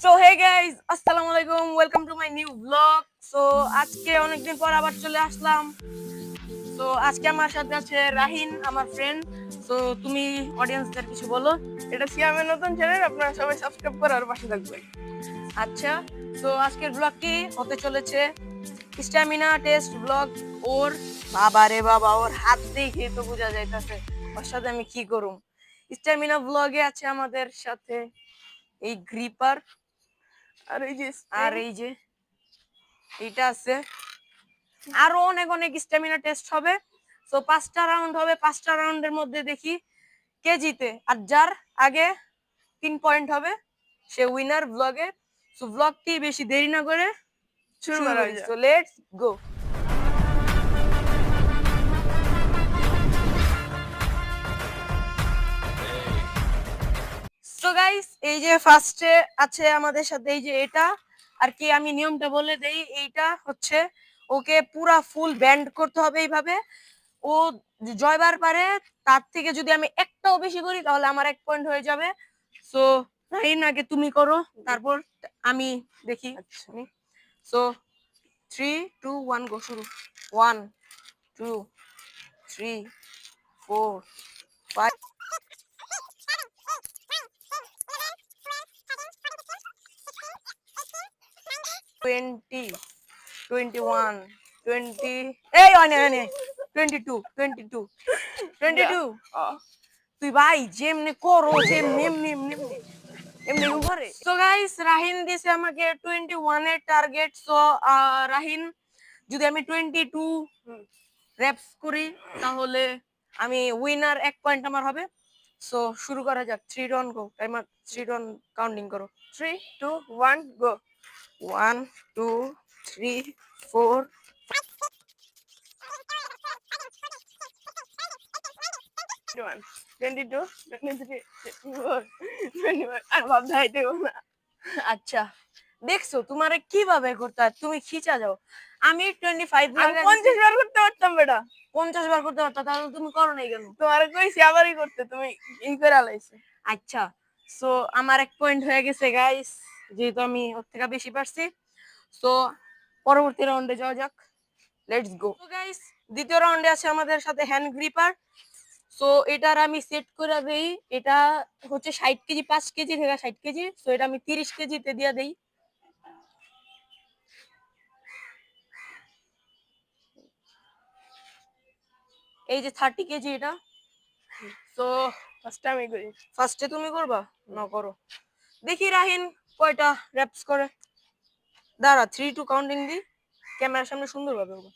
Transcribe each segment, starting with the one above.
So hey guys, আসসালামু আলাইকুম, welcome to my new blog. So আজকে অনেকদিন পর আবার চলে আসলাম। সো আজকে আমার সাথে আছে রাহিন, আমার ফ্রেন্ড। সো তুমি অডিয়েন্সদের কিছু বলো। এটা সিয়ামের নতুন চ্যানেল, আপনারা সবাই সাবস্ক্রাইব করে আর পাশে থাকবেন। আচ্ছা, সো আজকের ব্লগটি হতে চলেছে স্ট্যামিনা টেস্ট ব্লগ। ওর বাবা রে বাবা, ওর হাত দেখে তো বোঝা যাইতাছে ওর সাথে আমি কি করুম। স্ট্যামিনা ব্লগে আছে আমাদের সাথে এই গ্রিপার, আর এই যে এইটা আছে। আরো অনেক অনেক স্ট্যামিনা টেস্ট হবে। সো 5টা রাউন্ড হবে, 5টা রাউন্ডের মধ্যে দেখি কে জিতে, আর যার আগে 3 পয়েন্ট হবে সে উইনার ব্লগে। সো ব্লগটি বেশি দেরি না করে শুরু করা যাক। So let's go. So guys, এই যে ফার্স্টে আছে আমাদের সাথে এই যে এটা, আর কি আমি নিয়মটা বলে দেই। এইটা হচ্ছে ওকে পুরা ফুল ব্যান্ড করতে হবে এইভাবে। ও জয়বার পারে, তার থেকে যদি আমি একটাও বেশি করি তাহলে আমার 1 পয়েন্ট হয়ে যাবে। সো রাহিন, আগে তুমি করো, তারপর আমি দেখি। সো 3 2 1 গো, শুরু। 1 2 3 4 5 20 21 20 এই অনে 22 22 22। তুই ভাই যেমনি করো, যেমনি এমনি এমনি এমনি এমনি করে। সো গাইস, রাহিন দিছে আমাকে 21 এর টার্গেট। সো রাহিন, যদি আমি 22 রেপস করি তাহলে আমি উইনার, 1 পয়েন্ট আমার হবে। সো শুরু করা যাক। 3 রান গো, টাইমার 3 রান কাউন্টিং করো। 3 2 1 গো। 1 2 3 4 22 23 24 25 আর ভাব ধাইতে না। আচ্ছা, দেখছো তোমারে কিভাবে করতে হয়, তুমি খিচা যাও। আমি 25 আমি লাগাই 50 বার করতে পারতাম বেটা। 50 বার করতে পারতা, তাহলে তুমি করো নাই কেন? তোমার কইছি আবারই করতে, তুমি ই করে আলাইছো। আচ্ছা, সো আমার 1 পয়েন্ট হয়ে গেছে গাইস, যেহেতু আমি ওর থেকে বেশি পারছি। সো পরবর্তী রাউন্ডে যাওয়া যাক, লেটস গো। সো গাইস, দ্বিতীয় রাউন্ডে আছে আমাদের সাথে হ্যান্ড গ্রিপার। সো এটার আমি সেট করে দেই। এটা হচ্ছে 60 কেজি, 5 কেজি থেকে 60 কেজি। সো এটা আমি 30 কেজিতে দিয়ে দেই। এই যে 30 কেজি এটা। সো ফার্স্ট আমি করি। ফার্স্টে তুমি করবা না? করো দেখি রাহিন কয়টা র্যাপস করে। দাঁড়া, 3 2 কাউন্টিং দি, ক্যামেরার সামনে সুন্দরভাবে হবে।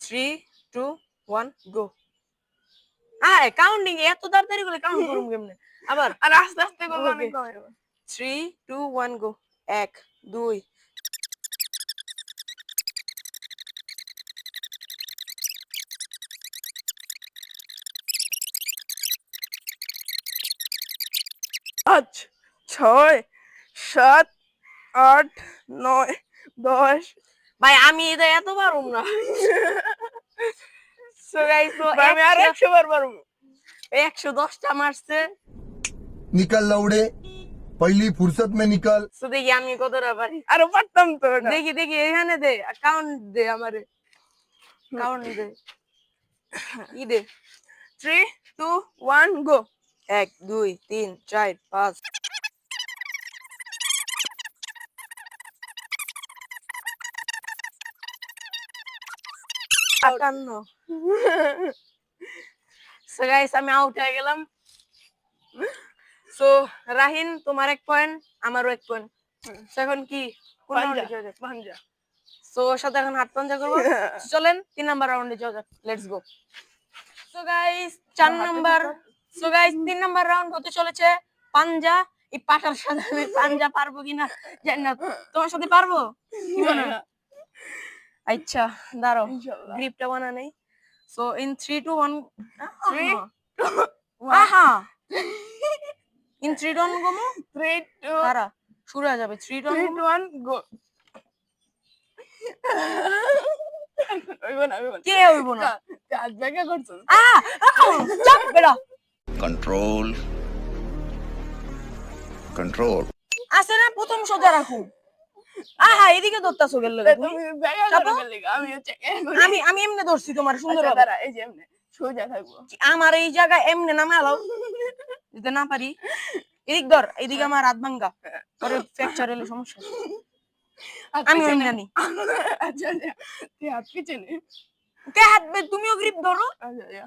3 2 1 গো। আয় কাউন্টিং এত তাড়াতাড়ি করে কাউন্ট করুম কেমনে? আবার আর আস্তে আস্তে করলে অনেক কম হবে। 3 2 1 গো। 1 2 5 6 7 8 9 10। ভাই আমি এটা এত পারুম না। সো গাইস, তো আমি আর 100 বার পারবো। 110টা মারছে। निकल लौड़े पहली फुर्सत में निकल। সো দেখি আমি কতটা পারি। আরো পারতাম তো এটা। দেখি দেখি এখানে দে, কাউন্ট দে, আমারে কাউন্ট দে, ই দে। 3 2 1 গো। 1 2 3 4 5 58। সো গাইস, আমি আউট হয়ে গেলাম। সো রাহিন, তোমার 1 পয়েন্ট, আমারও 1 পয়েন্ট। সো এখন কি কোন রাউন্ডে যাওয়া যাক? পাঞ্জা। সো ওর সাথে এখন হাত পাঞ্জা করবো। চলেন 3 নাম্বার রাউন্ডে যাওয়া যাক, let's go. So guys 4 number, so guys 3 number round হতে চলেছে পাঞ্জা। এই পাটার সাথে আমি পাঞ্জা পারবো কিনা জানি না। তোমার সাথে পারবো কি মনে হয়? আচ্ছা দাঁড়াও, ইনশাআল্লাহ। গ্রিপটা বানা নেই। সো ইন 3 2 1 3 আহা, ইন 3 2 1 গো। 3 2 দাঁড়া, শুরু হয়ে যাবে। 3 2 1 1 গো। ওইবো না ওইবো না। কে হইব না? কাজ ব্যাগা করছো। চাপ বেড়া। control control আছে না প্রথম সোজা রাখো। আহা এদিকে ধরতাছো গেল তুমি ব্যাগা চাপো। করে লেগে আমি হচ্ছে আমি এমনে ধরছি তোমার সুন্দর আচ্ছা ভাবে। দাঁড়া এই যে এমনি সোজা থাকবো আমার এই জায়গায় এমনে নামে আলাও যদি না পারি। এদিক ধর, এদিকে আমার হাত ভাঙ্গা, পরে ফ্র্যাকচার হলে সমস্যা। আমি এমনি জানি। আচ্ছা আচ্ছা তুই হাত পিছনে কে হাত তুমিও গ্রিপ ধরো। আচ্ছা আচ্ছা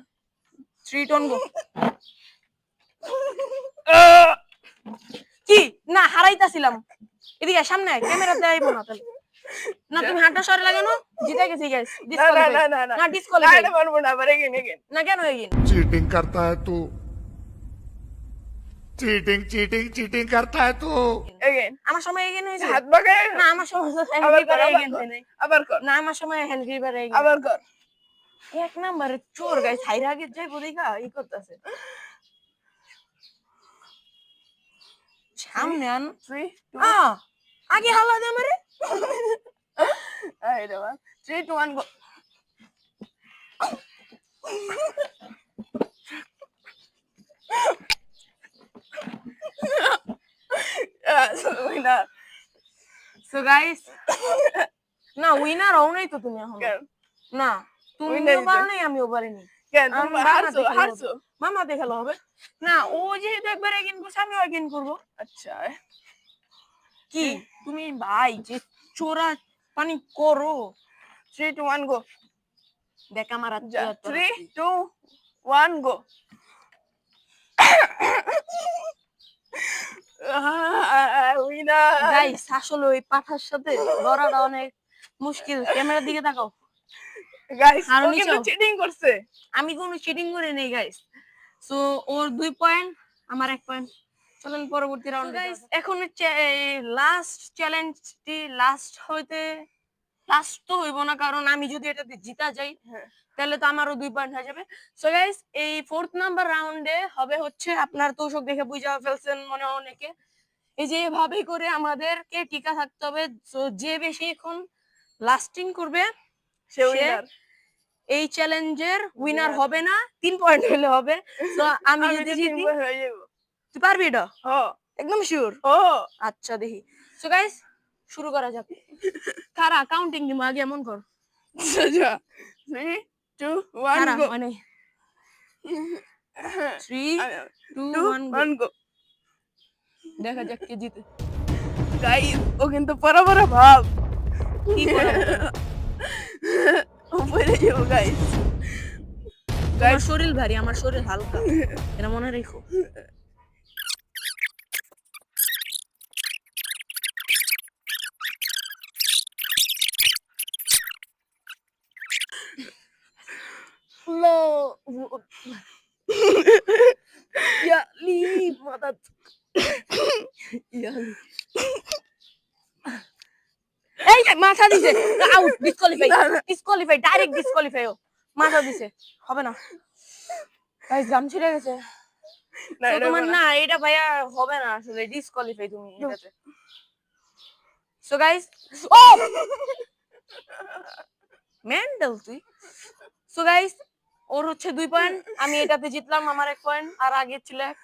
3 টন গো। কি না হারাইতাছিলাম। এদিকে সামনে ক্যামেরাতে আইবো না তাহলে। না তুমি হাঁটা সরে লাগানো জিতে গেছি গাইস। না না না না না ডিসকোয়ালিফাই। না পারবো না আবার এগেন না কেন এগিন? चीटिंग करता है तू चीटिंग चीटिंग चीटिंग करता है तू এগেন আমার সময় এগিন হয়েছে। হাত বাগায় না আমার সময় আবার হ্যান্ড কর এগিন হয় নাই। আবার কর না আমার সময় হ্যান্ড গ্রিপার এগিন। আবার কর এক নাম্বারে চোর গাইস হাইরা আগে যাই বলিকা ই করতেছে। সামনে আন 3 2 আগে হালা দে আমারে। এই রে 3 2 1 গো উইনার সো গাইস না উইনার হও নাই তো তুমি এখন। কেন না তুমিও পারো নাই আমিও পারিনি। কেন তুমি হারছো হারছো মামাতে খেলা হবে না। ও যেহেতু একবার এগিন করছে আমিও এগিন করবো। আচ্ছা কি তুমি ভাই যে চোরা পানি করো। 3 2 1 গো দেখ আমার হাত 3 2 1 গো উইনার গাইস আসলে ওই পাঠার সাথে লড়াটা অনেক মুশকিল। ক্যামেরার দিকে তাকাও। গাইস আরো ও নিচে কিন্তু চিটিং করছে আমি কোনো চিটিং করে নেই গাইস। সো ওর 2 পয়েন্ট আমার 1 পয়েন্ট। চলেন পরবর্তী রাউন্ডে গাইস। এখন হচ্ছে লাস্ট চ্যালেঞ্জটি লাস্ট হইতে লাস্ট তো হইব না কারণ আমি যদি এটাতে জিতা যাই তাহলে তো আমারও 2 পয়েন্ট হয়ে যাবে। সো গাইস এই 4th নাম্বার রাউন্ডে হবে হচ্ছে আপনার তোষক দেখে বুঝা ফেলছেন মনে হয় অনেকে। এই যে এভাবে করে আমাদেরকে টিকা থাকতে হবে। সো যে বেশি এখন লাস্টিং করবে সে সে উইনার এই চ্যালেঞ্জের উইনার হবে না। 3 পয়েন্ট হলে হবে। সো আমি যদি জিতি হয়ে যাব তুই পারবি এটা হ একদম শিওর। ও আচ্ছা দেখি। সো গাইস শুরু করা যাক। কারা কাউন্টিং দিমু আগে এমন কর। আচ্ছা 3 2 কারা 1 গো মানে 3 2 1 1 গো দেখা যাক কে জিতে। গাইস ও কিন্তু বরাবর ভাব কি করে উপরে যাও গাইস তোমার শরীর ভারী আমার শরীর হালকা এটা মনে রেখো। Ya lieb matat. Ya lieb. এই মাথা দিছে আউট ডিসকোয়ালিফাই ডাইরেক্ট ডিসকোয়ালিফাই মাথা দিছে হবে না গাইস গাম ছিড়ে গেছে। না তো তোমার না এটা ভাইয়া হবে না আসলে ডিসকোয়ালিফাই তুমি এটাতে। সো গাইস ও মেন্টাল তুই। সো গাইস ওর হচ্ছে 2 পয়েন্ট আমি এটাতে জিতলাম আমার 1 পয়েন্ট আর আগে ছিল 1।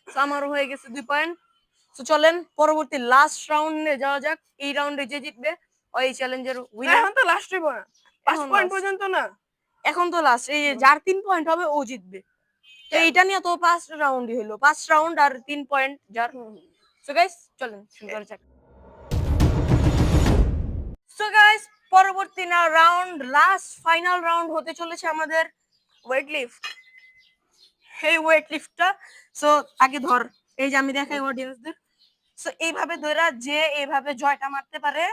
সো আমারও হয়ে গেছে 2 পয়েন্ট। সো চলেন পরবর্তী লাস্ট রাউন্ডে যাওয়া যাক। এই রাউন্ডে যে জিতবে ওই চ্যালেঞ্জের উইনার। এখন তো লাস্ট হইব না 5 পয়েন্ট পর্যন্ত না এখন তো লাস্ট এই যার 3 পয়েন্ট হবে ও জিতবে। তো এইটা নিয়ে তো 5 রাউন্ডই হলো 5 রাউন্ড আর 3 পয়েন্ট যার। সো গাইস চলেন শুরু করা যাক। সো গাইস পরবর্তী না রাউন্ড লাস্ট ফাইনাল রাউন্ড হতে চলেছে আমাদের ওয়েট লিফট। এই ওয়েট লিফটটা সো আগে ধর এই যে আমি দেখাই অডিয়েন্সদের। সো এইভাবে ধরা যে এইভাবে জয়টা মারতে পারে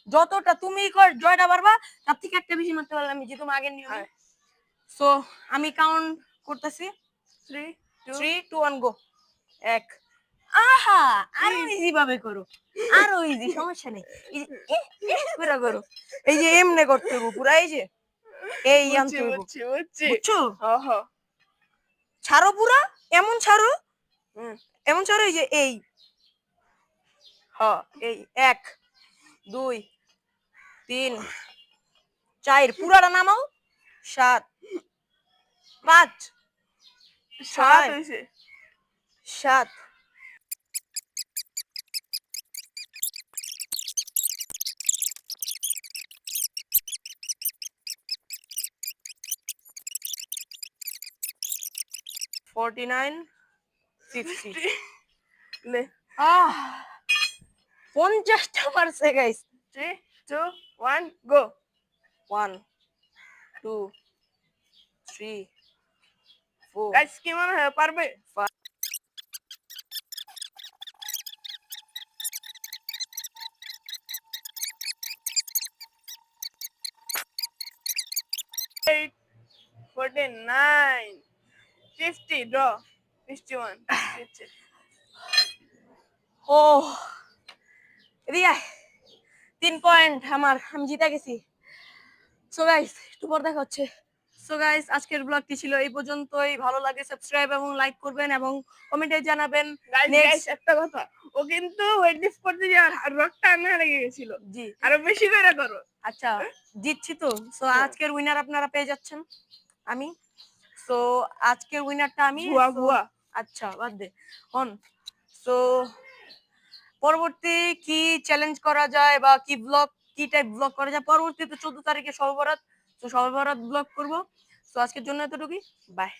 যতটা তুমি জয়টা পারবা তার থেকে একটা বেশি মারতে পারলে আমি যেহেতু আগের নিয়ম। সো আমি কাউন্ট করতেছি 3 2 1 গো 1 আহা আরো ইজি ভাবে করো আরো ইজি সমস্যা নেই পুরো করো এই যে এমনে করতে হবে পুরো এই যে এই আনতে হবে বুঝছো ছাড়ো পুরা এমন ছাড়ো এই যে এই হ্যাঁ এই 1 2 3 4 পুরাটা নামাও 7 5 6 7 49 50 লে আহ 50টা মারছে গাইস 3 2 1 গো 1 2 3 4 গাইস কি মনে হয় পারবে 8 49 50 ড্র 51 52 ও রিয়া 3 পয়েন্ট আমি জিতে গেছি সো গাইস একটু পর দেখা হচ্ছে সো গাইস আজকের ব্লগটি ছিল এই পর্যন্তই ভালো লাগে সাবস্ক্রাইব এবং লাইক করবেন এবং কমেন্টে জানাবেন গাইস নেক্সট একটা কথা ও কিন্তু ওয়েট লিফট করতে যাওয়ার রকটা না লেগে গেছিল জি আরো বেশি করে করো আচ্ছা জিতছি তো সো আজকের উইনার আপনারা পেয়ে যাচ্ছেন আমি সো আজকের উইনারটা আমি ভুয়া So, ভুয়া আচ্ছা বাদ দে অন সো পরবর্তী কি চ্যালেঞ্জ করা যায় বা কি ব্লগ কি টাইপ ব্লগ করা যায় পরবর্তীতে 14 তারিখে সবে বরাত তো সবে বরাত ব্লগ করব তো আজকের জন্য এতটুকুই বাই